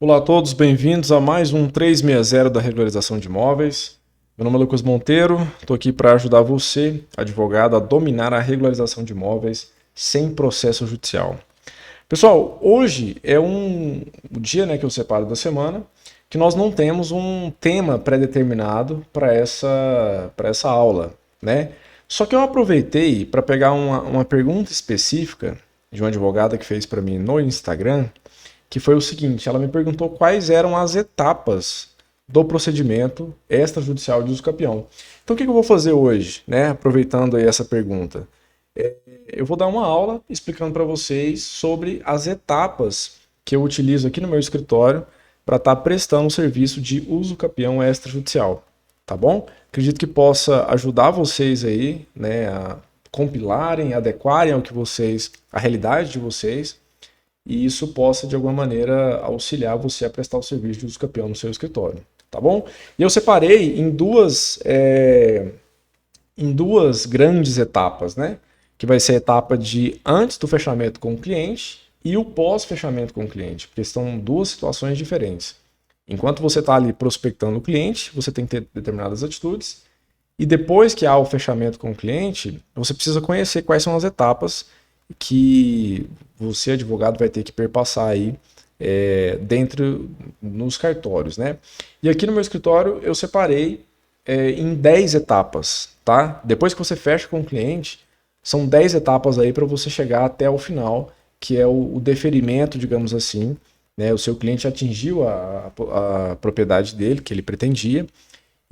Olá a todos, bem-vindos a mais um 360 da regularização de imóveis. Meu nome é Lucas Monteiro, estou aqui para ajudar você, advogado, a dominar a regularização de imóveis sem processo judicial. Pessoal, hoje é um dia, que eu separo da semana, que nós não temos um tema pré-determinado para essa aula, né? Só que eu aproveitei para pegar uma pergunta específica de uma advogada que fez para mim no Instagram, que foi o seguinte: ela me perguntou quais eram as etapas do procedimento extrajudicial de uso capião. Então o que eu vou fazer hoje, né? Aproveitando aí essa pergunta, eu vou dar uma aula explicando para vocês sobre as etapas que eu utilizo aqui no meu escritório para estar prestando o serviço de uso capião extrajudicial, tá bom? Acredito que possa ajudar vocês aí, né, a compilarem, adequarem ao que vocês, a realidade de vocês, e isso possa, de alguma maneira, auxiliar você a prestar o serviço de uso capião no seu escritório, tá bom? E eu separei em duas grandes etapas, né? Que vai ser a etapa de antes do fechamento com o cliente e o pós-fechamento com o cliente, porque são duas situações diferentes. Enquanto você está ali prospectando o cliente, você tem que ter determinadas atitudes, e depois que há o fechamento com o cliente, você precisa conhecer quais são as etapas que você, advogado, vai ter que perpassar aí dentro nos cartórios, né? E aqui no meu escritório eu separei em 10 etapas, tá? Depois que você fecha com o cliente, são 10 etapas aí para você chegar até o final, que é o deferimento, digamos assim, né? O seu cliente atingiu a propriedade dele, que ele pretendia,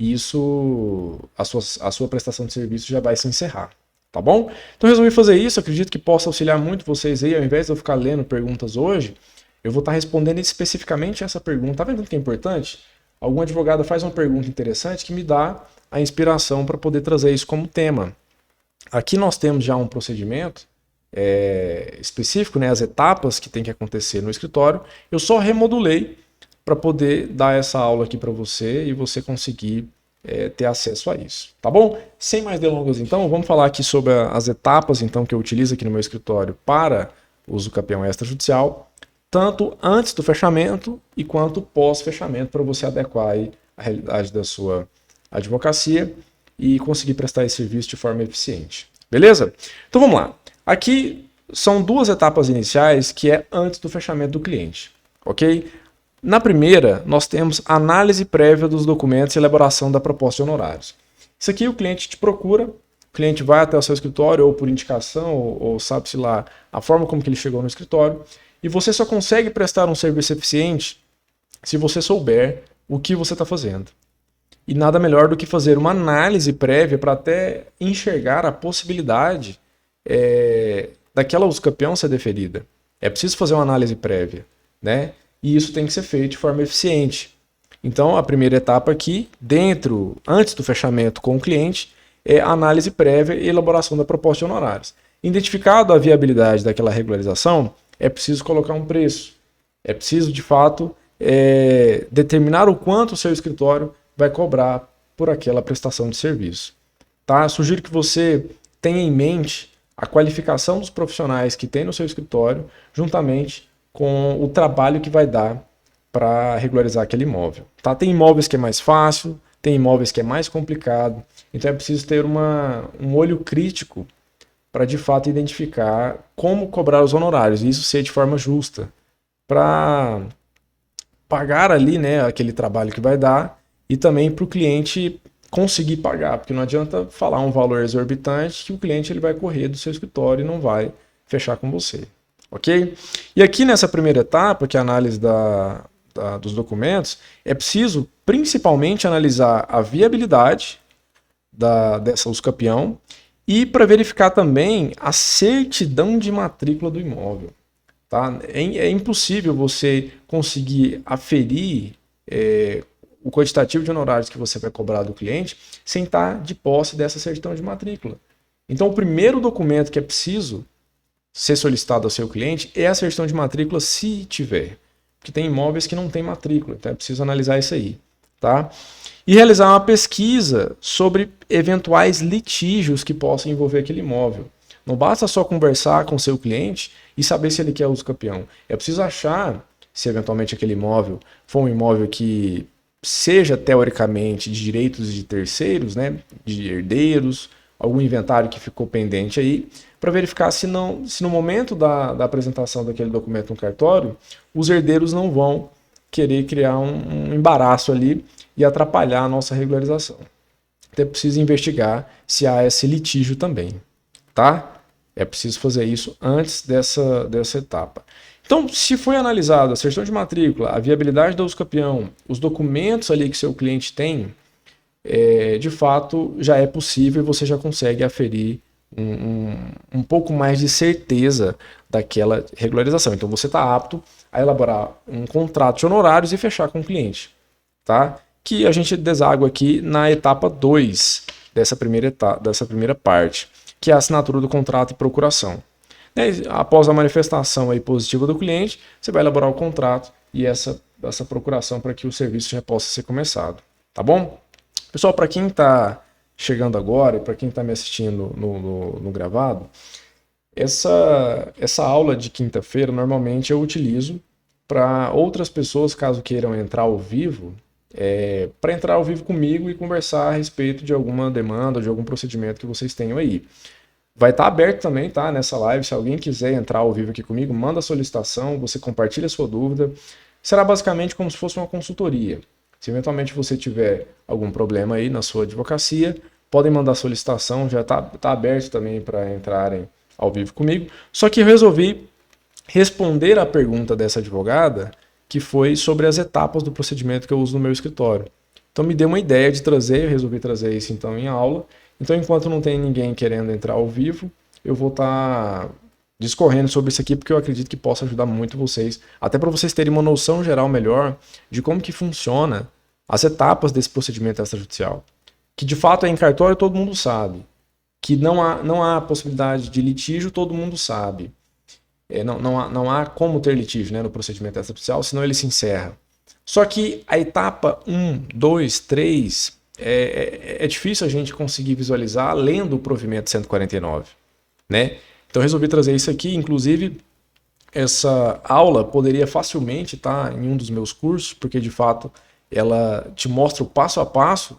e isso, a sua prestação de serviço já vai se encerrar. Tá bom? Então resolvi fazer isso, acredito que possa auxiliar muito vocês aí. Ao invés de eu ficar lendo perguntas hoje, eu vou estar respondendo especificamente essa pergunta. Tá vendo que é importante? Algum advogado faz uma pergunta interessante que me dá a inspiração para poder trazer isso como tema. Aqui nós temos já um procedimento específico, né, as etapas que tem que acontecer no escritório. Eu só remodulei para poder dar essa aula aqui para você e você conseguir ter acesso a isso, tá bom? Sem mais delongas, então, vamos falar aqui sobre as etapas então que eu utilizo aqui no meu escritório para o uso capião extrajudicial, tanto antes do fechamento e quanto pós-fechamento, para você adequar aí a realidade da sua advocacia e conseguir prestar esse serviço de forma eficiente. Beleza? Então vamos lá. Aqui são duas etapas iniciais que é antes do fechamento do cliente, ok? Na primeira, nós temos análise prévia dos documentos e elaboração da proposta de honorários. Isso aqui o cliente te procura, o cliente vai até o seu escritório, ou por indicação, ou sabe-se lá a forma como que ele chegou no escritório, e você só consegue prestar um serviço eficiente se você souber o que você está fazendo. E nada melhor do que fazer uma análise prévia para até enxergar a possibilidade daquela uso capião ser deferida. É preciso fazer uma análise prévia, né? E isso tem que ser feito de forma eficiente. Então, a primeira etapa aqui, antes do fechamento com o cliente, é a análise prévia e elaboração da proposta de honorários. Identificado a viabilidade daquela regularização, é preciso colocar um preço. É preciso, de fato, determinar o quanto o seu escritório vai cobrar por aquela prestação de serviço. Tá? Sugiro que você tenha em mente a qualificação dos profissionais que tem no seu escritório, juntamente com o trabalho que vai dar para regularizar aquele imóvel. Tá? Tem imóveis que é mais fácil, tem imóveis que é mais complicado, então é preciso ter um olho crítico para de fato identificar como cobrar os honorários, e isso ser de forma justa, para pagar ali, né, aquele trabalho que vai dar, e também para o cliente conseguir pagar, porque não adianta falar um valor exorbitante que o cliente ele vai correr do seu escritório e não vai fechar com você. Ok? E aqui nessa primeira etapa, que é a análise dos documentos, é preciso principalmente analisar a viabilidade dessa uso capião e para verificar também a certidão de matrícula do imóvel. Tá? É impossível você conseguir aferir o quantitativo de honorários que você vai cobrar do cliente sem estar de posse dessa certidão de matrícula. Então, o primeiro documento que é preciso ser solicitado ao seu cliente é a certidão de matrícula, se tiver. Porque tem imóveis que não tem matrícula, então é preciso analisar isso aí. Tá? E realizar uma pesquisa sobre eventuais litígios que possam envolver aquele imóvel. Não basta só conversar com o seu cliente e saber se ele quer uso capião. É preciso achar se eventualmente aquele imóvel for um imóvel que seja teoricamente de direitos de terceiros, né, de herdeiros, algum inventário que ficou pendente aí, para verificar se no momento da apresentação daquele documento no cartório, os herdeiros não vão querer criar um embaraço ali e atrapalhar a nossa regularização. Então é preciso investigar se há esse litígio também, tá? É preciso fazer isso antes dessa etapa. Então, se foi analisado a certidão de matrícula, a viabilidade do usucapião, os documentos ali que seu cliente tem, de fato já é possível e você já consegue aferir um pouco mais de certeza daquela regularização. Então, você está apto a elaborar um contrato de honorários e fechar com o cliente, tá? Que a gente deságua aqui na etapa 2 dessa primeira parte, que é a assinatura do contrato e procuração. Após a manifestação aí positiva do cliente, você vai elaborar o contrato e essa procuração para que o serviço já possa ser começado, tá bom? Pessoal, para quem está chegando agora e para quem está me assistindo no gravado, essa aula de quinta-feira normalmente eu utilizo para outras pessoas, caso queiram entrar ao vivo, para entrar ao vivo comigo e conversar a respeito de alguma demanda, de algum procedimento que vocês tenham aí. Vai estar aberto também, tá? Nessa live, se alguém quiser entrar ao vivo aqui comigo, manda a solicitação, você compartilha a sua dúvida. Será basicamente como se fosse uma consultoria. Se eventualmente você tiver algum problema aí na sua advocacia, podem mandar solicitação, já está aberto também para entrarem ao vivo comigo. Só que eu resolvi responder a pergunta dessa advogada, que foi sobre as etapas do procedimento que eu uso no meu escritório. Então me deu uma ideia de trazer, eu resolvi trazer isso então em aula. Então, enquanto não tem ninguém querendo entrar ao vivo, eu vou estar discorrendo sobre isso aqui, porque eu acredito que possa ajudar muito vocês, até para vocês terem uma noção geral melhor de como que funciona as etapas desse procedimento extrajudicial. Que de fato é em cartório, todo mundo sabe. Que não há possibilidade de litígio, todo mundo sabe. Não há como ter litígio, né, no procedimento extrajudicial, senão ele se encerra. Só que a etapa 1, 2, 3... É difícil a gente conseguir visualizar lendo o provimento 149, né? Então eu resolvi trazer isso aqui, inclusive essa aula poderia facilmente estar em um dos meus cursos, porque de fato ela te mostra o passo a passo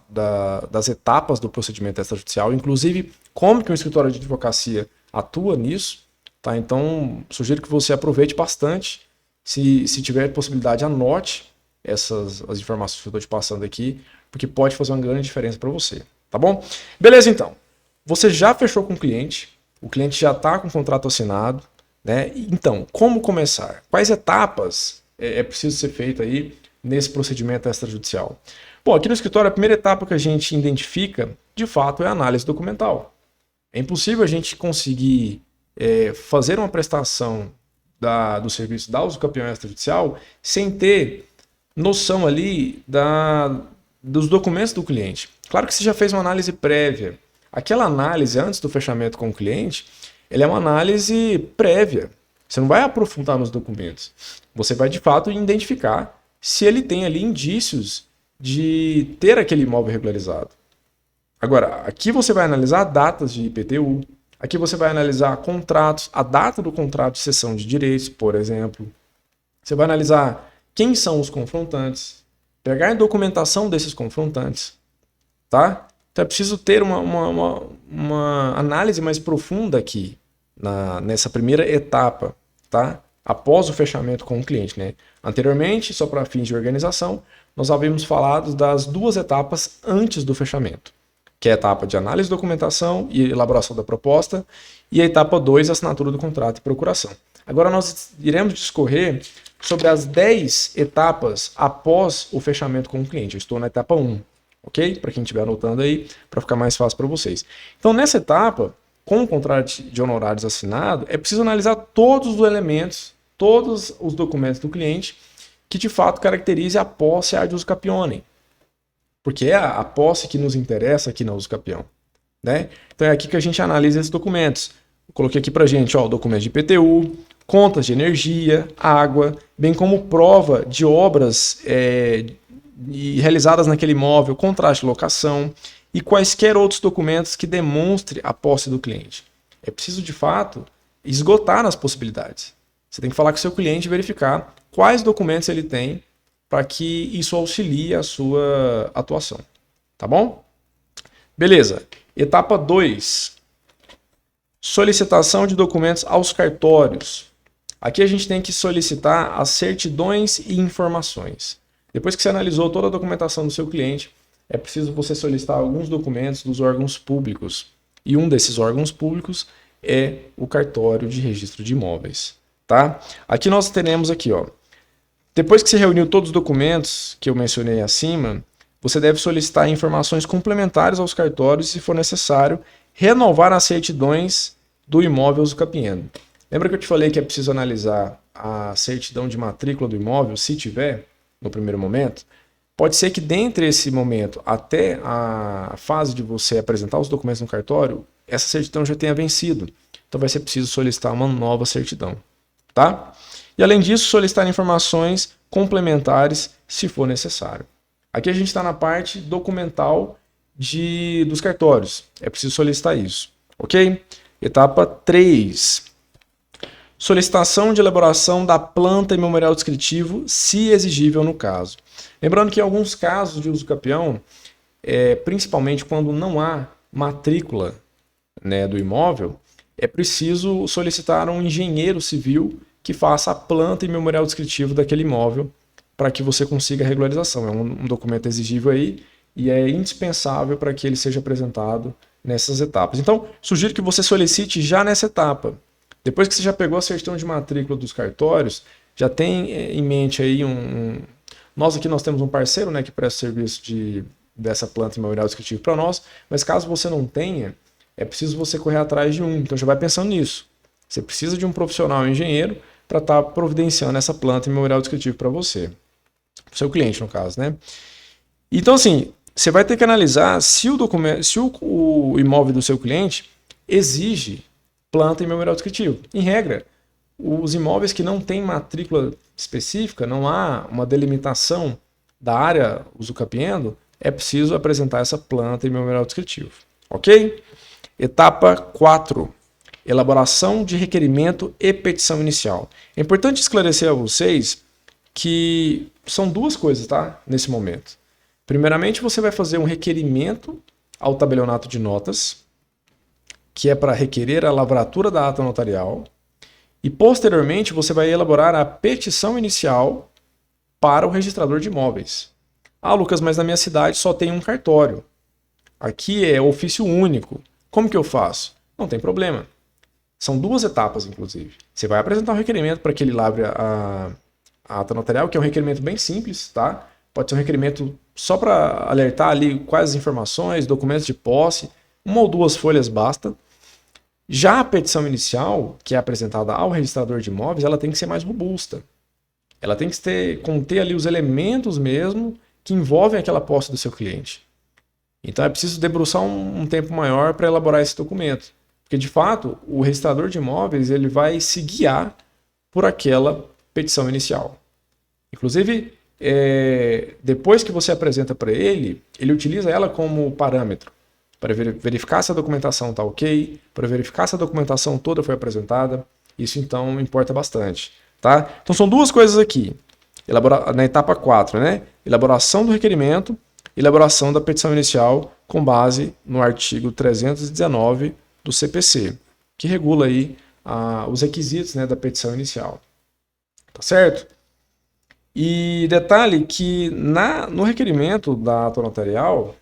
das etapas do procedimento extrajudicial, inclusive como que um escritório de advocacia atua nisso, tá? Então sugiro que você aproveite bastante, se tiver possibilidade anote as informações que eu estou te passando aqui, porque pode fazer uma grande diferença para você, tá bom? Beleza, então. Você já fechou com o cliente já está com o contrato assinado, né? Então, como começar? Quais etapas é preciso ser feito aí nesse procedimento extrajudicial? Bom, aqui no escritório, a primeira etapa que a gente identifica, de fato, é a análise documental. É impossível a gente conseguir fazer uma prestação do serviço da usucapião extrajudicial sem ter noção ali dos documentos do cliente. Claro que você já fez uma análise prévia. Aquela análise antes do fechamento com o cliente, ela é uma análise prévia. Você não vai aprofundar nos documentos. Você vai, de fato, identificar se ele tem ali indícios de ter aquele imóvel regularizado. Agora, aqui você vai analisar datas de IPTU, aqui você vai analisar contratos, a data do contrato de cessão de direitos, por exemplo. Você vai analisar quem são os confrontantes, pegar a documentação desses confrontantes, tá? Então é preciso ter uma análise mais profunda aqui, nessa primeira etapa, tá? Após o fechamento com o cliente, né? Anteriormente, só para fins de organização, nós havíamos falado das duas etapas antes do fechamento, que é a etapa de análise de documentação e elaboração da proposta, e a etapa 2, assinatura do contrato e procuração. Agora nós iremos discorrer sobre as 10 etapas após o fechamento com o cliente. Eu estou na etapa 1, ok? Para quem estiver anotando aí, para ficar mais fácil para vocês. Então, nessa etapa, com o contrato de honorários assinado, é preciso analisar todos os elementos, todos os documentos do cliente que de fato caracterize a posse ad usucapione. Porque é a posse que nos interessa aqui na usucapião, né? Então é aqui que a gente analisa esses documentos. Eu coloquei aqui para gente, ó, documentos de IPTU, contas de energia, água, bem como prova de obras realizadas naquele imóvel, contrato de locação e quaisquer outros documentos que demonstrem a posse do cliente. É preciso, de fato, esgotar as possibilidades. Você tem que falar com o seu cliente e verificar quais documentos ele tem para que isso auxilie a sua atuação. Tá bom? Beleza. Etapa 2. Solicitação de documentos aos cartórios. Aqui a gente tem que solicitar as certidões e informações. Depois que você analisou toda a documentação do seu cliente, é preciso você solicitar alguns documentos dos órgãos públicos. E um desses órgãos públicos é o cartório de registro de imóveis. Tá? Aqui nós teremos aqui, ó. Depois que você reuniu todos os documentos que eu mencionei acima, você deve solicitar informações complementares aos cartórios e, se for necessário, renovar as certidões do imóvel usucapiendo. Lembra que eu te falei que é preciso analisar a certidão de matrícula do imóvel, se tiver, no primeiro momento? Pode ser que dentre esse momento até a fase de você apresentar os documentos no cartório, essa certidão já tenha vencido. Então vai ser preciso solicitar uma nova certidão. Tá? E além disso, solicitar informações complementares se for necessário. Aqui a gente está na parte documental dos cartórios. É preciso solicitar isso. Ok? Etapa 3. Solicitação de elaboração da planta e memorial descritivo, se exigível no caso. Lembrando que em alguns casos de uso capião, principalmente quando não há matrícula, né, do imóvel, é preciso solicitar um engenheiro civil que faça a planta e memorial descritivo daquele imóvel para que você consiga a regularização. É um documento exigível aí e é indispensável para que ele seja apresentado nessas etapas. Então, sugiro que você solicite já nessa etapa. Depois que você já pegou a certidão de matrícula dos cartórios, já tem em mente aí Nós aqui temos um parceiro, né, que presta serviço dessa planta e memorial descritivo para nós, mas caso você não tenha, é preciso você correr atrás de um. Então já vai pensando nisso. Você precisa de um profissional, um engenheiro, para estar providenciando essa planta e memorial descritivo para você. Para o seu cliente, no caso, né? Então, assim, você vai ter que analisar se o imóvel do seu cliente exige planta e memorial descritivo. Em regra, os imóveis que não têm matrícula específica, não há uma delimitação da área usucapiendo, é preciso apresentar essa planta e memorial descritivo. Ok? Etapa 4. Elaboração de requerimento e petição inicial. É importante esclarecer a vocês que são duas coisas, tá? Nesse momento. Primeiramente, você vai fazer um requerimento ao tabelionato de notas, que é para requerer a lavratura da ata notarial, e posteriormente você vai elaborar a petição inicial para o registrador de imóveis. Ah, Lucas, mas na minha cidade só tem um cartório. Aqui é ofício único. Como que eu faço? Não tem problema. São duas etapas, inclusive. Você vai apresentar um requerimento para que ele lavre a ata notarial, que é um requerimento bem simples, tá? Pode ser um requerimento só para alertar ali quais as informações, documentos de posse, 1 ou 2 folhas basta. Já a petição inicial, que é apresentada ao registrador de imóveis, ela tem que ser mais robusta. Ela tem que conter ali os elementos mesmo que envolvem aquela posse do seu cliente. Então é preciso debruçar um tempo maior para elaborar esse documento. Porque, de fato, o registrador de imóveis ele vai se guiar por aquela petição inicial. Inclusive, depois que você apresenta para ele, ele utiliza ela como parâmetro para verificar se a documentação está ok, para verificar se a documentação toda foi apresentada. Isso, então, importa bastante. Tá? Então, são duas coisas aqui. Na etapa 4, né? Elaboração do requerimento, elaboração da petição inicial com base no artigo 319 do CPC, que regula aí os requisitos, né, da petição inicial. Tá certo? E detalhe que no requerimento da ata notarial,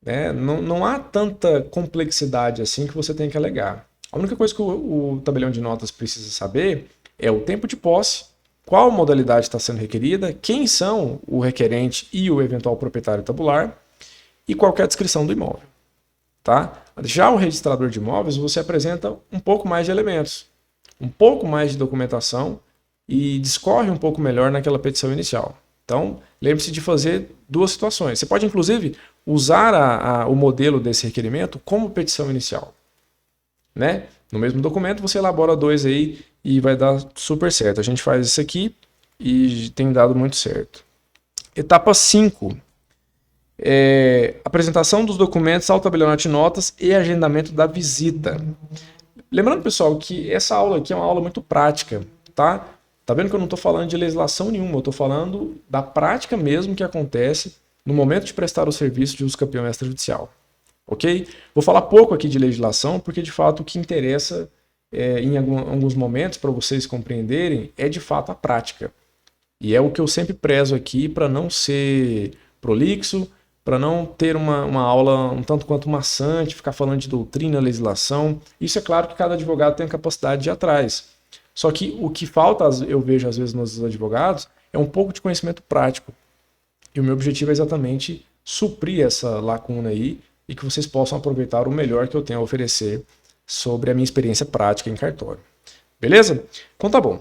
né, não há tanta complexidade assim que você tem que alegar. A única coisa que o tabelião de notas precisa saber é o tempo de posse, qual modalidade está sendo requerida, quem são o requerente e o eventual proprietário tabular e qual é a descrição do imóvel. Tá? Já o registrador de imóveis, você apresenta um pouco mais de elementos, um pouco mais de documentação e discorre um pouco melhor naquela petição inicial. Então, lembre-se de fazer duas situações. Você pode, inclusive, usar o modelo desse requerimento como petição inicial. Né? No mesmo documento, você elabora 2 aí e vai dar super certo. A gente faz isso aqui e tem dado muito certo. Etapa 5. Apresentação dos documentos ao tabelionato de notas e agendamento da visita. Lembrando, pessoal, que essa aula aqui é uma aula muito prática, tá? Tá vendo que eu não estou falando de legislação nenhuma, eu estou falando da prática mesmo que acontece no momento de prestar o serviço de uso campeão extrajudicial, ok? Vou falar pouco aqui de legislação, porque de fato o que interessa em alguns momentos para vocês compreenderem é de fato a prática. E é o que eu sempre prezo aqui para não ser prolixo, para não ter uma aula um tanto quanto maçante, ficar falando de doutrina, legislação. Isso é claro que cada advogado tem a capacidade de ir atrás. Só que o que falta, eu vejo às vezes nos advogados, é um pouco de conhecimento prático. E o meu objetivo é exatamente suprir essa lacuna aí e que vocês possam aproveitar o melhor que eu tenho a oferecer sobre a minha experiência prática em cartório. Beleza? Então tá bom.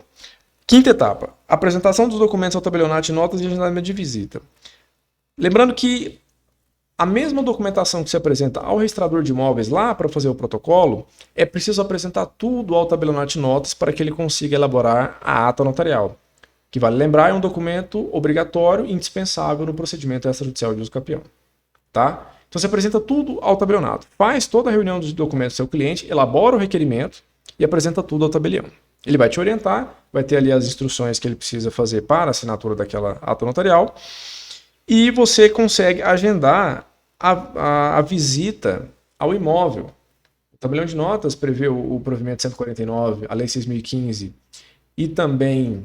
Quinta etapa, apresentação dos documentos ao tabelionato e notas e agendamento de visita. Lembrando que a mesma documentação que se apresenta ao registrador de imóveis lá para fazer o protocolo, é preciso apresentar tudo ao tabelionato de notas para que ele consiga elaborar a ata notarial, que vale lembrar é um documento obrigatório e indispensável no procedimento extrajudicial de uso campeão. Tá? Então você apresenta tudo ao tabelionato, faz toda a reunião dos documentos do seu cliente, elabora o requerimento e apresenta tudo ao tabelião. Ele vai te orientar, vai ter ali as instruções que ele precisa fazer para a assinatura daquela ata notarial e você consegue agendar a visita ao imóvel. O tabelião de notas prevê o provimento 149, a lei 6.015 e também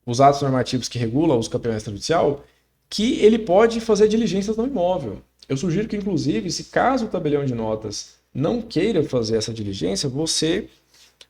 os atos normativos que regulam o uso campeão extrajudicial, que ele pode fazer diligências no imóvel. Eu sugiro que, inclusive, se caso o tabelião de notas não queira fazer essa diligência, você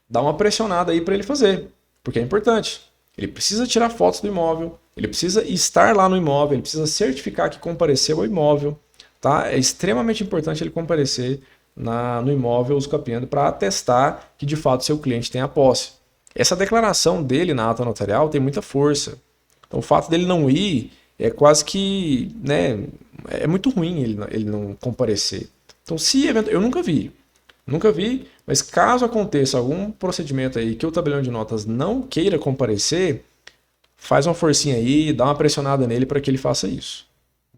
dá uma pressionada aí para ele fazer, porque é importante. Ele precisa tirar fotos do imóvel, ele precisa estar lá no imóvel, ele precisa certificar que compareceu ao imóvel. Tá? É extremamente importante ele comparecer no imóvel uso campeão para atestar que de fato seu cliente tem a posse. Essa declaração dele na ata notarial tem muita força. Então o fato dele não ir é quase que, né, é muito ruim ele não comparecer. Então eu nunca vi, mas caso aconteça algum procedimento aí que o tabelião de notas não queira comparecer, faz uma forcinha aí, dá uma pressionada nele para que ele faça isso.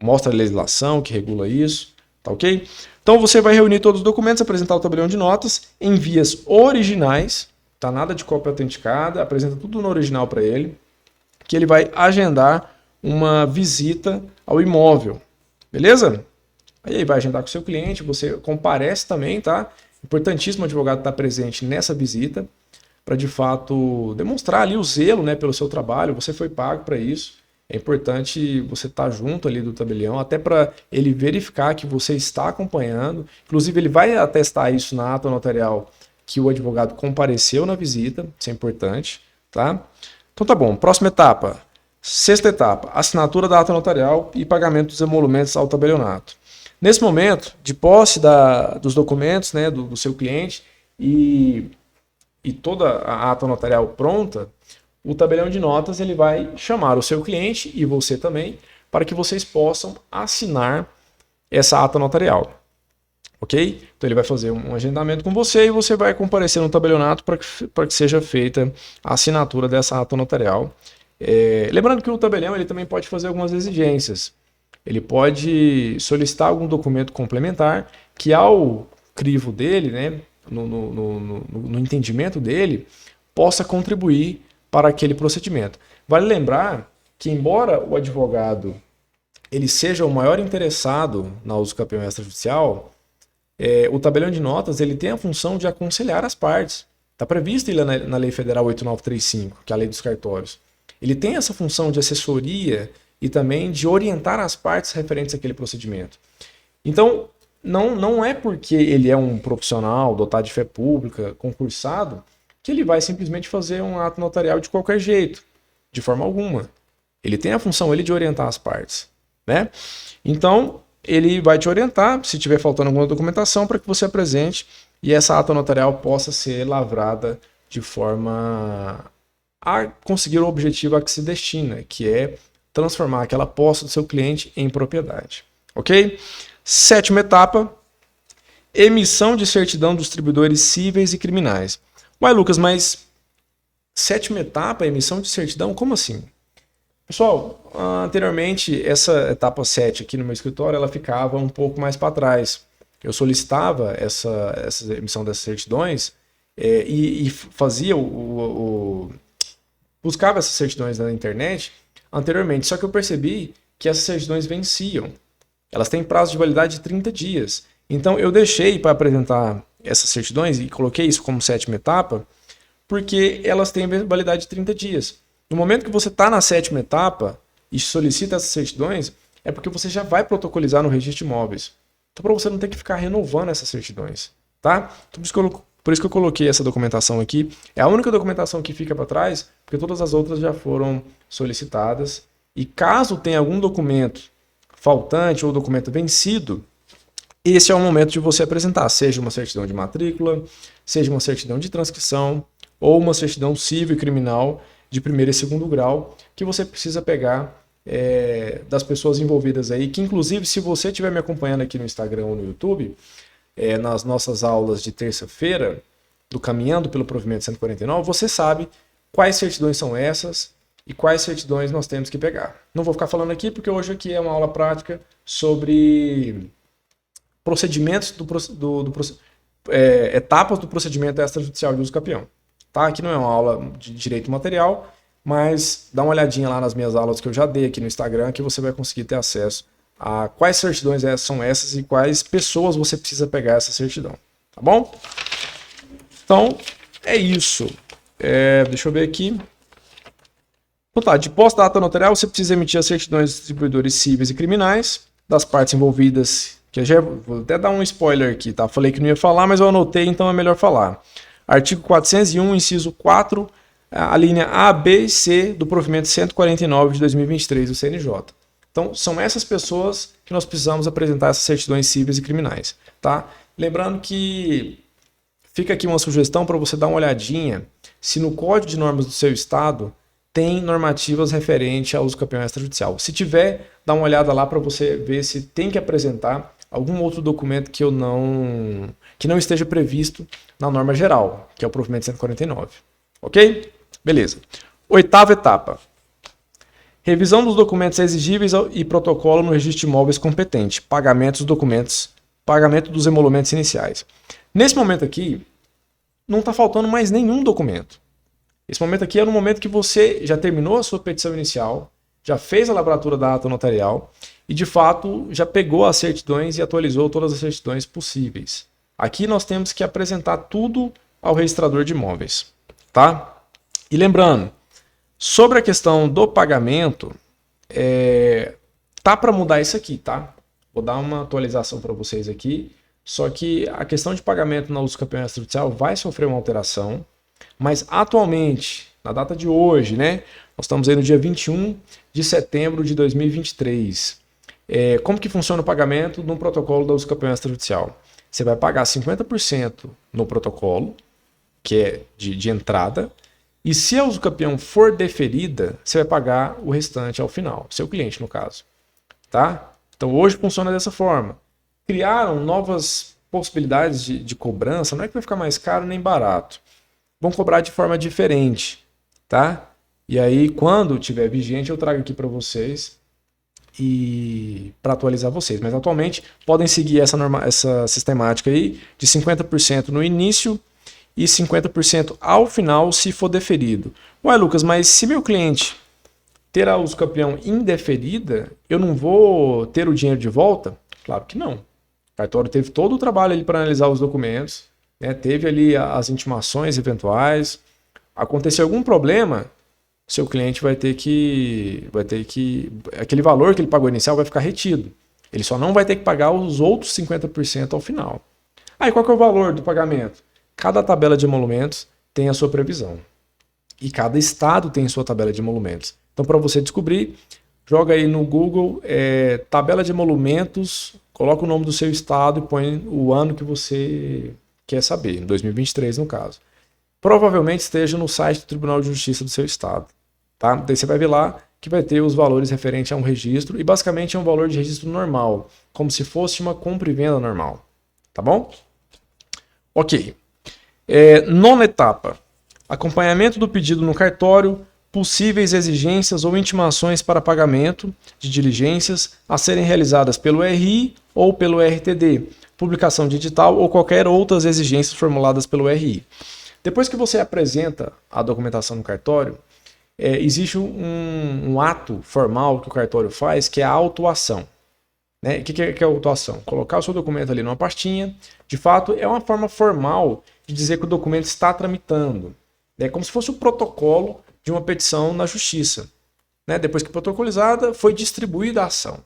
Mostra a legislação que regula isso, tá ok? Então você vai reunir todos os documentos, apresentar o tabelião de notas em vias originais, tá? Nada de cópia autenticada, apresenta tudo no original para ele, que ele vai agendar uma visita ao imóvel, beleza? Aí vai agendar com o seu cliente, você comparece também, tá? Importantíssimo o advogado estar presente nessa visita, para de fato demonstrar ali o zelo, né, pelo seu trabalho, você foi pago para isso. É importante você estar junto ali do tabelião, até para ele verificar que você está acompanhando. Inclusive, ele vai atestar isso na ata notarial, que o advogado compareceu na visita, isso é importante, tá? Então tá bom, próxima etapa. Sexta etapa, assinatura da ata notarial e pagamento dos emolumentos ao tabelionato. Nesse momento, de posse dos documentos, né, do seu cliente e toda a ata notarial pronta, o tabelião de notas ele vai chamar o seu cliente e você também para que vocês possam assinar essa ata notarial. Ok? Então ele vai fazer um agendamento com você e você vai comparecer no tabelionato para que seja feita a assinatura dessa ata notarial. Lembrando que o tabelião ele também pode fazer algumas exigências. Ele pode solicitar algum documento complementar que ao crivo dele, né, no entendimento dele, possa contribuir para aquele procedimento. Vale lembrar que, embora o advogado ele seja o maior interessado na uso campeão extrajudicial, o tabelião de notas ele tem a função de aconselhar as partes. Está previsto ele na Lei Federal 8935, que é a lei dos cartórios. Ele tem essa função de assessoria e também de orientar as partes referentes àquele procedimento. Então, não é porque ele é um profissional dotado de fé pública, concursado, que ele vai simplesmente fazer um ato notarial de qualquer jeito, de forma alguma. Ele tem a função de orientar as partes, né? Então, ele vai te orientar, se tiver faltando alguma documentação, para que você apresente e essa ata notarial possa ser lavrada de forma a conseguir o objetivo a que se destina, que é transformar aquela posse do seu cliente em propriedade. Ok? Sétima etapa, emissão de certidão dos distribuidores cíveis e criminais. Ué, Lucas, mas sétima etapa, emissão de certidão, como assim? Pessoal, anteriormente, essa etapa 7 aqui no meu escritório, ela ficava um pouco mais para trás. Eu solicitava essa emissão dessas certidões e fazia buscava essas certidões na internet anteriormente, só que eu percebi que essas certidões venciam. Elas têm prazo de validade de 30 dias. Então eu deixei para apresentar essas certidões e coloquei isso como 7ª etapa, porque elas têm validade de 30 dias. No momento que você está na 7ª etapa e solicita essas certidões, é porque você já vai protocolizar no registro de imóveis. Então, para você não ter que ficar renovando essas certidões, tá? Então, por isso que eu coloquei essa documentação aqui. É a única documentação que fica para trás, porque todas as outras já foram solicitadas. E caso tenha algum documento faltante ou documento vencido, esse é o momento de você apresentar, seja uma certidão de matrícula, seja uma certidão de transcrição ou uma certidão civil e criminal de 1º e 2º grau, que você precisa pegar das pessoas envolvidas aí, que inclusive se você estiver me acompanhando aqui no Instagram ou no YouTube, nas nossas aulas de terça-feira, do Caminhando pelo Provimento 149, você sabe quais certidões são essas e quais certidões nós temos que pegar. Não vou ficar falando aqui, porque hoje aqui é uma aula prática sobre procedimentos etapas do procedimento extrajudicial de uso capião. Tá? Aqui não é uma aula de direito material, mas dá uma olhadinha lá nas minhas aulas que eu já dei aqui no Instagram, que você vai conseguir ter acesso a quais certidões são essas e quais pessoas você precisa pegar essa certidão. Tá bom? Então, é isso. Deixa eu ver aqui. Então tá, de posse da ata notarial, você precisa emitir as certidões dos distribuidores cíveis e criminais, das partes envolvidas, que eu já vou até dar um spoiler aqui, tá? Falei que não ia falar, mas eu anotei, então é melhor falar. Artigo 401, inciso 4, a linha A, B e C do provimento 149 de 2023 do CNJ. Então, são essas pessoas que nós precisamos apresentar essas certidões cíveis e criminais, tá? Lembrando que fica aqui uma sugestão para você dar uma olhadinha se no Código de Normas do seu estado tem normativas referentes ao uso capião extrajudicial. Se tiver, dá uma olhada lá para você ver se tem que apresentar algum outro documento que não esteja previsto na norma geral, que é o provimento 149. Ok? Beleza. 8ª etapa. Revisão dos documentos exigíveis e protocolo no registro de imóveis competente. Pagamento dos documentos, pagamento dos emolumentos iniciais. Nesse momento aqui, não está faltando mais nenhum documento. Esse momento aqui é no momento que você já terminou a sua petição inicial, já fez a lavratura da ata notarial e, de fato, já pegou as certidões e atualizou todas as certidões possíveis. Aqui nós temos que apresentar tudo ao registrador de imóveis, tá? E lembrando, sobre a questão do pagamento, tá para mudar isso aqui, tá? Vou dar uma atualização para vocês aqui, só que a questão de pagamento na uso capião extrajudicial vai sofrer uma alteração, mas atualmente, na data de hoje, né? Nós estamos aí no dia 21 de setembro de 2023. Como que funciona o pagamento no protocolo da uso capião extrajudicial? Você vai pagar 50% no protocolo, que é de entrada, e se a uso capião for deferida, você vai pagar o restante ao final, seu cliente no caso. Tá? Então hoje funciona dessa forma. Criaram novas possibilidades de cobrança, não é que vai ficar mais caro nem barato. Vão cobrar de forma diferente, tá? E aí, quando tiver vigente, eu trago aqui para vocês e para atualizar vocês. Mas atualmente podem seguir essa sistemática aí de 50% no início e 50% ao final se for deferido. Ué, Lucas, mas se meu cliente ter a uso capião indeferida, eu não vou ter o dinheiro de volta? Claro que não. O cartório teve todo o trabalho ali para analisar os documentos, né? Teve ali as intimações eventuais. Aconteceu algum problema, seu cliente vai ter que aquele valor que ele pagou inicial vai ficar retido. Ele só não vai ter que pagar os outros 50% ao final. Aí qual que é o valor do pagamento? Cada tabela de emolumentos tem a sua previsão. E cada estado tem sua tabela de emolumentos. Então, para você descobrir, joga aí no Google tabela de emolumentos, coloca o nome do seu estado e põe o ano que você quer saber, 2023 no caso. Provavelmente esteja no site do Tribunal de Justiça do seu estado. Tá? Daí você vai ver lá que vai ter os valores referentes a um registro e basicamente é um valor de registro normal, como se fosse uma compra e venda normal. Tá bom? Ok. 9ª etapa. Acompanhamento do pedido no cartório, possíveis exigências ou intimações para pagamento de diligências a serem realizadas pelo RI ou pelo RTD, publicação de edital ou qualquer outras exigências formuladas pelo RI. Depois que você apresenta a documentação no cartório, existe um ato formal que o cartório faz, que é a autuação. Né? O que é a autuação? Colocar o seu documento ali numa pastinha. De fato, é uma forma formal de dizer que o documento está tramitando. É como se fosse o protocolo de uma petição na justiça. Né? Depois que protocolizada, foi distribuída a ação.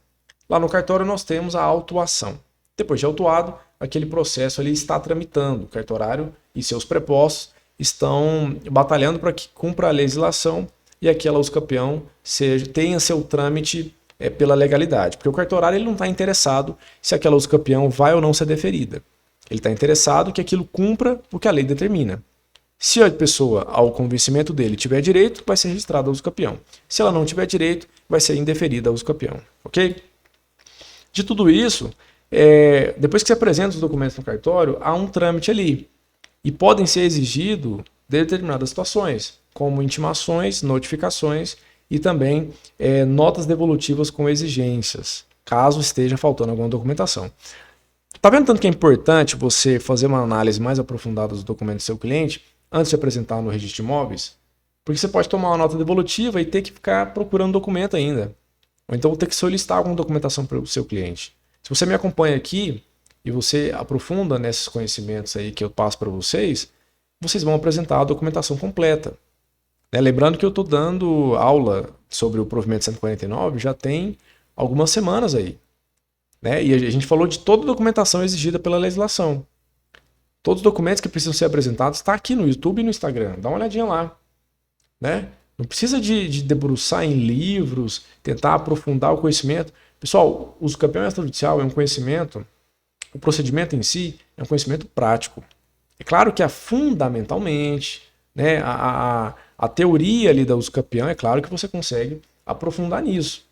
Lá no cartório nós temos a autuação. Depois de autuado, aquele processo ali está tramitando. O cartorário e seus prepostos estão batalhando para que cumpra a legislação e aquela usucapião tenha seu trâmite pela legalidade. Porque o cartorário ele não está interessado se aquela usucapião vai ou não ser deferida. Ele está interessado que aquilo cumpra o que a lei determina. Se a pessoa, ao convencimento dele, tiver direito, vai ser registrada a usucapião. Se ela não tiver direito, vai ser indeferida a usucapião. Ok? De tudo isso, depois que você apresenta os documentos no cartório, há um trâmite ali. E podem ser exigidos determinadas situações, como intimações, notificações e também notas devolutivas com exigências, caso esteja faltando alguma documentação. Tá vendo tanto que é importante você fazer uma análise mais aprofundada dos documentos do seu cliente antes de apresentar no registro de imóveis? Porque você pode tomar uma nota devolutiva e ter que ficar procurando documento ainda. Ou então ter que solicitar alguma documentação para o seu cliente. Se você me acompanha aqui e você aprofunda nesses conhecimentos aí que eu passo para vocês, vocês vão apresentar a documentação completa. Lembrando que eu estou dando aula sobre o provimento 149 já tem algumas semanas aí. E a gente falou de toda a documentação exigida pela legislação. Todos os documentos que precisam ser apresentados estão aqui no YouTube e no Instagram. Dá uma olhadinha lá. Não precisa de debruçar em livros, tentar aprofundar o conhecimento. Pessoal, o usucapião extrajudicial é um conhecimento, o procedimento em si é um conhecimento prático. É claro que fundamentalmente, a teoria ali da usucapião, é claro que você consegue aprofundar nisso.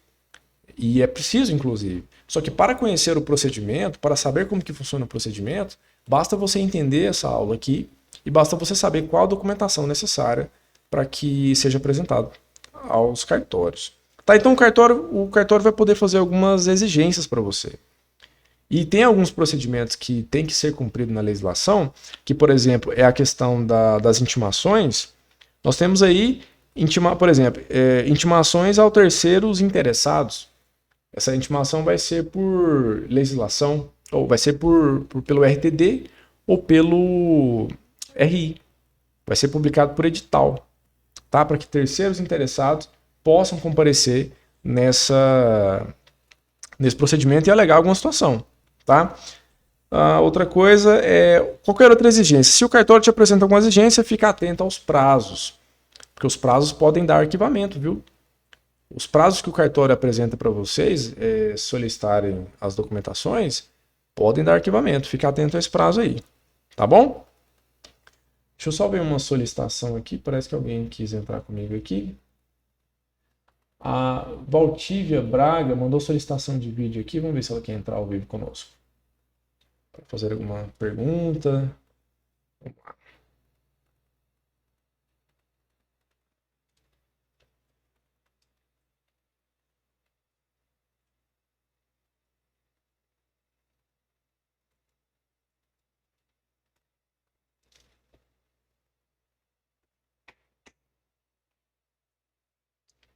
E é preciso, inclusive. Só que para conhecer o procedimento, para saber como que funciona o procedimento, basta você entender essa aula aqui e basta você saber qual a documentação necessária para que seja apresentado aos cartórios. Então o cartório vai poder fazer algumas exigências para você. E tem alguns procedimentos que tem que ser cumprido na legislação, que, por exemplo, é a questão das intimações. Nós temos aí, por exemplo, intimações ao terceiros interessados. Essa intimação vai ser por legislação, ou vai ser pelo RTD ou pelo RI. Vai ser publicado por edital, tá? Para que terceiros interessados possam comparecer nesse procedimento e alegar alguma situação, tá? Outra coisa é qualquer outra exigência. Se o cartório te apresenta alguma exigência, fica atento aos prazos, porque os prazos podem dar arquivamento, viu? Os prazos que o cartório apresenta para vocês solicitarem as documentações podem dar arquivamento. Fica atento a esse prazo aí, tá bom? Deixa eu só ver uma solicitação aqui. Parece que alguém quis entrar comigo aqui. A Valdívia Braga mandou solicitação de vídeo aqui. Vamos ver se ela quer entrar ao vivo conosco. Para fazer alguma pergunta. Vamos lá.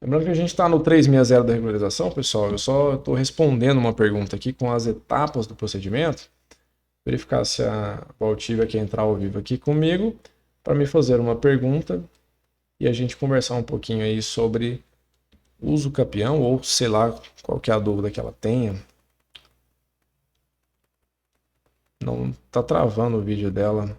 Lembrando que a gente está no 360 da regularização, pessoal. Eu só estou respondendo uma pergunta aqui com as etapas do procedimento. Verificar se a Valdívia quer entrar ao vivo aqui comigo para me fazer uma pergunta e a gente conversar um pouquinho aí sobre usucapião, ou sei lá qual que é a dúvida que ela tenha. Não está travando o vídeo dela.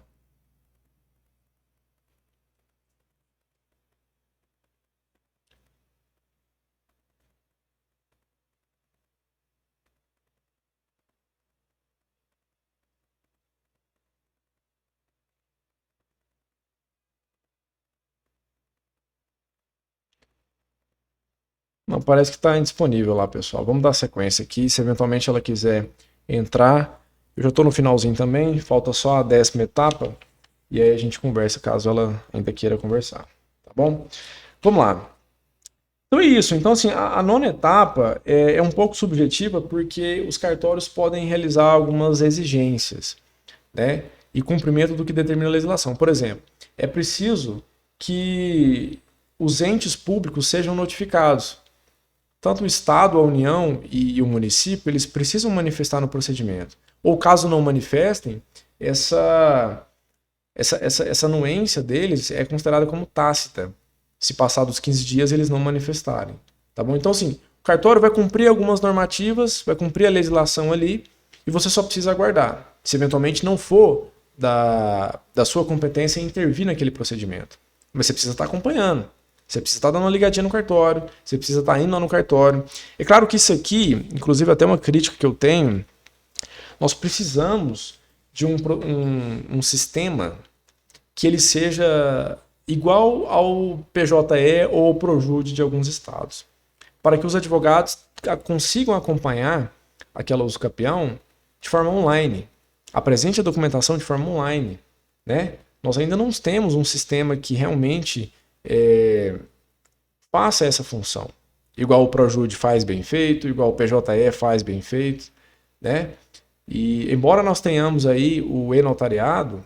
Não, parece que está indisponível lá, pessoal. Vamos dar sequência aqui. Se eventualmente ela quiser entrar, eu já estou no finalzinho também, falta só a 10ª etapa. E aí a gente conversa, caso ela ainda queira conversar. Tá bom? Vamos lá. Então é isso. Então, assim, a 9ª etapa é um pouco subjetiva porque os cartórios podem realizar algumas exigências, né? e cumprimento do que determina a legislação. Por exemplo, é preciso que os entes públicos sejam notificados. Tanto o Estado, a União e o município, eles precisam manifestar no procedimento. Ou caso não manifestem, essa anuência deles é considerada como tácita, se passar dos 15 dias eles não manifestarem. Tá bom? Então, assim, o cartório vai cumprir algumas normativas, vai cumprir a legislação ali, e você só precisa aguardar. Se eventualmente não for da sua competência intervir naquele procedimento. Mas você precisa estar acompanhando. Você precisa estar dando uma ligadinha no cartório, você precisa estar indo lá no cartório. É claro que isso aqui, inclusive até uma crítica que eu tenho, nós precisamos de um sistema que ele seja igual ao PJE ou ao Projude de alguns estados, para que os advogados consigam acompanhar aquela usucapião de forma online. Apresente a documentação de forma online, né? Nós ainda não temos um sistema que realmente faça essa função. Igual o Projude faz bem feito, igual o PJE faz bem feito, né? E embora nós tenhamos aí o e-notariado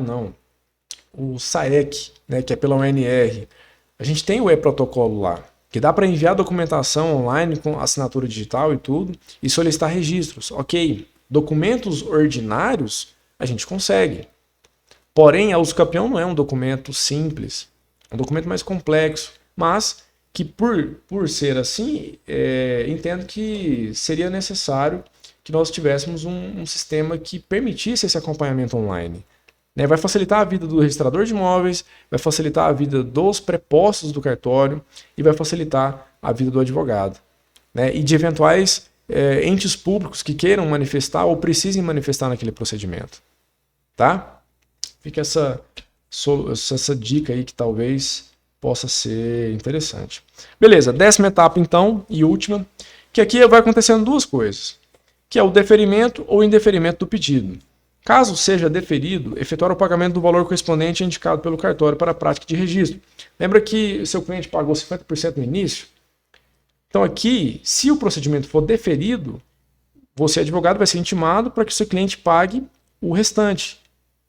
não, o SAEC, né, que é pela UNR, a gente tem o e-protocolo lá, que dá para enviar documentação online com assinatura digital e tudo, e solicitar registros. Ok, documentos ordinários a gente consegue. Porém, a usucapião não é um documento simples, é um documento mais complexo, mas que por ser assim, entendo que seria necessário que nós tivéssemos um sistema que permitisse esse acompanhamento online. Né? Vai facilitar a vida do registrador de imóveis, vai facilitar a vida dos prepostos do cartório e vai facilitar a vida do advogado. Né? E de eventuais entes públicos que queiram manifestar ou precisem manifestar naquele procedimento. Tá? Fica essa dica aí que talvez possa ser interessante. Beleza, 10ª etapa então e última, que aqui vai acontecendo duas coisas, que é o deferimento ou indeferimento do pedido. Caso seja deferido, efetuar o pagamento do valor correspondente indicado pelo cartório para a prática de registro. Lembra que seu cliente pagou 50% no início? Então aqui, se o procedimento for deferido, você, advogado, vai ser intimado para que o seu cliente pague o restante,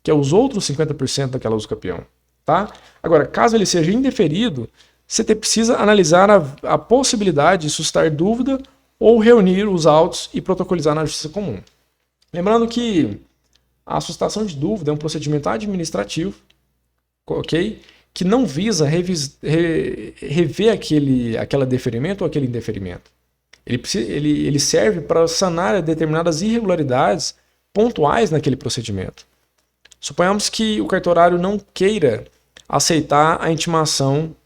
que é os outros 50% daquela usucapião. Tá? Agora, caso ele seja indeferido, você precisa analisar a possibilidade de suscitar dúvida ou reunir os autos e protocolizar na justiça comum. Lembrando que a suscitação de dúvida é um procedimento administrativo, ok? Que não visa rever aquele deferimento ou aquele indeferimento. Ele serve para sanar determinadas irregularidades pontuais naquele procedimento. Suponhamos que o cartorário não queira aceitar a intimação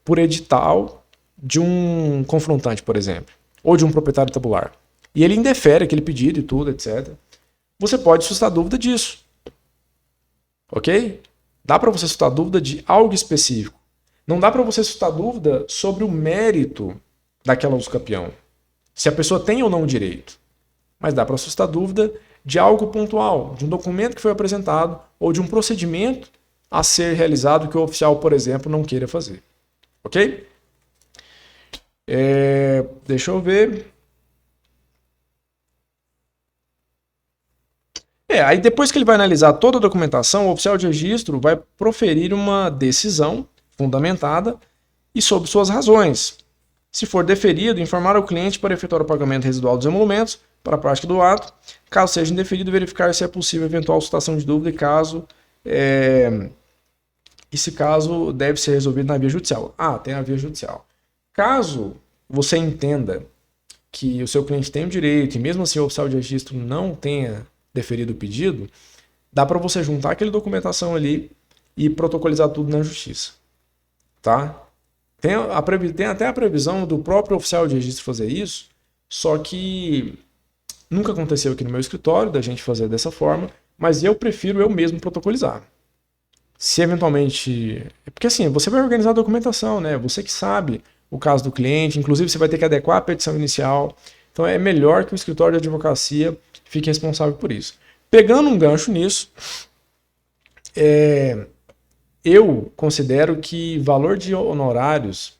por edital de um confrontante, por exemplo, ou de um proprietário tabular. E ele indefere aquele pedido e tudo, etc. Você pode suscitar dúvida disso. Ok? Dá para você suscitar dúvida de algo específico. Não dá para você suscitar dúvida sobre o mérito daquela usucapião. Se a pessoa tem ou não o direito. Mas dá para suscitar dúvida de algo pontual, de um documento que foi apresentado ou de um procedimento a ser realizado que o oficial, por exemplo, não queira fazer. Ok? Deixa eu ver. Aí depois que ele vai analisar toda a documentação, o oficial de registro vai proferir uma decisão fundamentada e sob suas razões. Se for deferido, informar ao cliente para efetuar o pagamento residual dos emolumentos para a prática do ato. Caso seja indeferido, verificar se é possível eventual suscitação de dúvida e esse caso deve ser resolvido na via judicial. Tem a via judicial. Caso você entenda que o seu cliente tem o direito e mesmo assim o oficial de registro não tenha deferido o pedido, dá para você juntar aquela documentação ali e protocolizar tudo na justiça. Tá? Tem até a previsão do próprio oficial de registro fazer isso, só que nunca aconteceu aqui no meu escritório da gente fazer dessa forma, mas eu prefiro eu mesmo protocolizar. Se eventualmente... Porque assim, você vai organizar a documentação, né? Você que sabe o caso do cliente, inclusive você vai ter que adequar a petição inicial. Então é melhor que o escritório de advocacia fique responsável por isso. Pegando um gancho nisso, eu considero que valor de honorários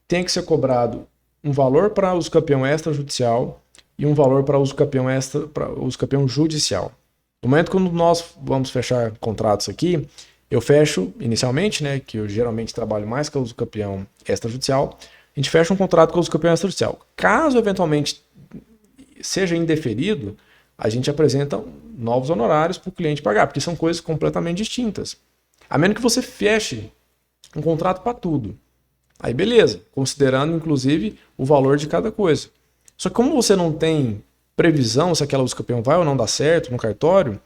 tem que ser cobrado um valor para usucapião extrajudicial e um valor para usucapião judicial. No momento quando nós vamos fechar contratos aqui, eu fecho inicialmente, né, que eu geralmente trabalho mais com o uso campeão extrajudicial, a gente fecha um contrato com o uso campeão extrajudicial. Caso eventualmente seja indeferido, a gente apresenta novos honorários para o cliente pagar, porque são coisas completamente distintas. A menos que você feche um contrato para tudo. Aí beleza, considerando inclusive o valor de cada coisa. Só que como você não tem previsão se aquela uso campeão vai ou não dar certo no cartório,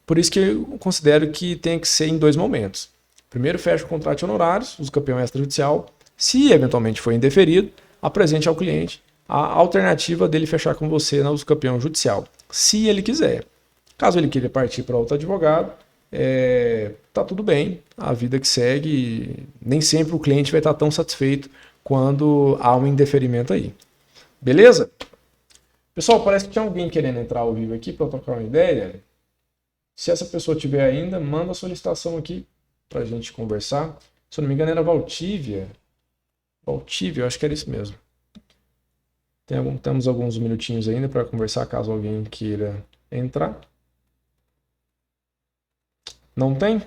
por isso que eu considero que tem que ser em 2 momentos. Primeiro fecha o contrato de honorários, uso campeão extrajudicial. Se eventualmente for indeferido, apresente ao cliente a alternativa dele fechar com você na uso campeão judicial, se ele quiser. Caso ele queira partir para outro advogado, tá tudo bem, a vida que segue, nem sempre o cliente vai estar tão satisfeito quando há um indeferimento aí. Beleza? Pessoal, parece que tinha alguém querendo entrar ao vivo aqui para trocar uma ideia. Se essa pessoa tiver ainda, manda a solicitação aqui para a gente conversar. Se eu não me engano era Valdívia. Valdívia, eu acho que era isso mesmo. Temos alguns minutinhos ainda para conversar, caso alguém queira entrar. Não tem?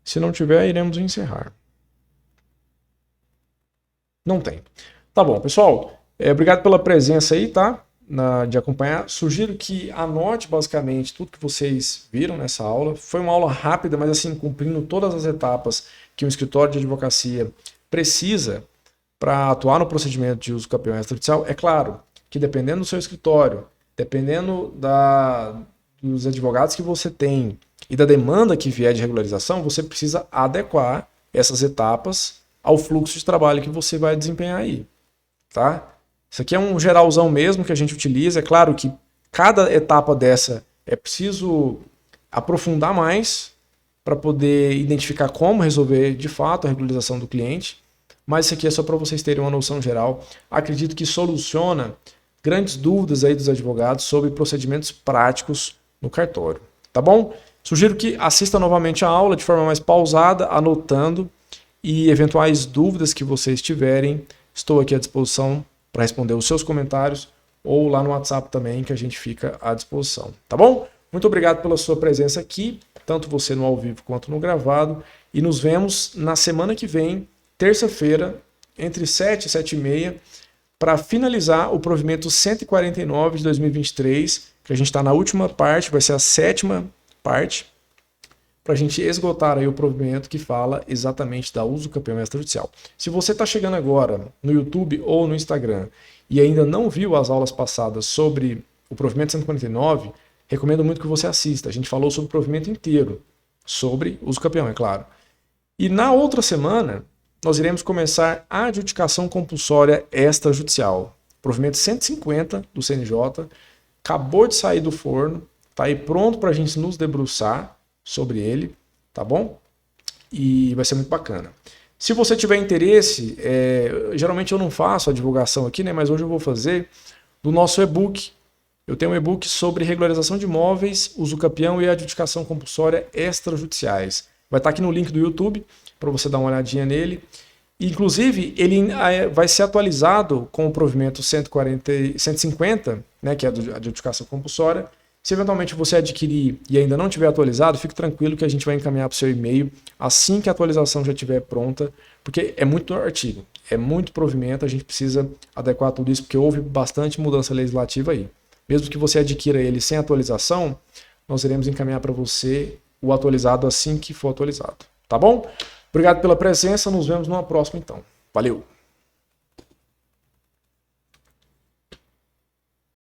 Se não tiver, iremos encerrar. Não tem. Tá bom, pessoal. Obrigado pela presença aí, tá? De acompanhar. Sugiro que anote basicamente tudo que vocês viram nessa aula. Foi uma aula rápida, mas assim, cumprindo todas as etapas que um escritório de advocacia precisa para atuar no procedimento de uso campeão extrajudicial. É claro que dependendo do seu escritório, dependendo dos advogados que você tem e da demanda que vier de regularização, você precisa adequar essas etapas ao fluxo de trabalho que você vai desempenhar aí, tá? Isso aqui é um geralzão mesmo que a gente utiliza. É claro que cada etapa dessa é preciso aprofundar mais para poder identificar como resolver de fato a regularização do cliente. Mas isso aqui é só para vocês terem uma noção geral. Acredito que soluciona grandes dúvidas aí dos advogados sobre procedimentos práticos no cartório. Tá bom? Sugiro que assista novamente a aula de forma mais pausada, anotando, e eventuais dúvidas que vocês tiverem, estou aqui à disposição para responder os seus comentários ou lá no WhatsApp também, que a gente fica à disposição. Tá bom? Muito obrigado pela sua presença aqui, tanto você no ao vivo quanto no gravado, e nos vemos na semana que vem, terça-feira, entre 7 e 7h30, para finalizar o provimento 149 de 2023, que a gente está na última parte, vai ser a 7ª parte, para a gente esgotar aí o provimento que fala exatamente da uso campeão extrajudicial. Se você está chegando agora no YouTube ou no Instagram e ainda não viu as aulas passadas sobre o provimento 149, recomendo muito que você assista. A gente falou sobre o provimento inteiro, sobre uso campeão, é claro. E na outra semana, nós iremos começar a adjudicação compulsória extrajudicial. Provimento 150 do CNJ, acabou de sair do forno, está aí pronto para a gente nos debruçar sobre ele, tá bom? E vai ser muito bacana. Se você tiver interesse, geralmente eu não faço a divulgação aqui, né? Mas hoje eu vou fazer do nosso e-book. Eu tenho um e-book sobre regularização de imóveis, uso campeão e adjudicação compulsória extrajudiciais. Vai estar aqui no link do YouTube para você dar uma olhadinha nele. Inclusive, ele vai ser atualizado com o provimento 150, né, que é a adjudicação compulsória. Se eventualmente você adquirir e ainda não tiver atualizado, fique tranquilo que a gente vai encaminhar para o seu e-mail assim que a atualização já estiver pronta, porque é muito artigo, é muito provimento, a gente precisa adequar tudo isso, porque houve bastante mudança legislativa aí. Mesmo que você adquira ele sem atualização, nós iremos encaminhar para você o atualizado assim que for atualizado. Tá bom? Obrigado pela presença, nos vemos numa próxima então. Valeu!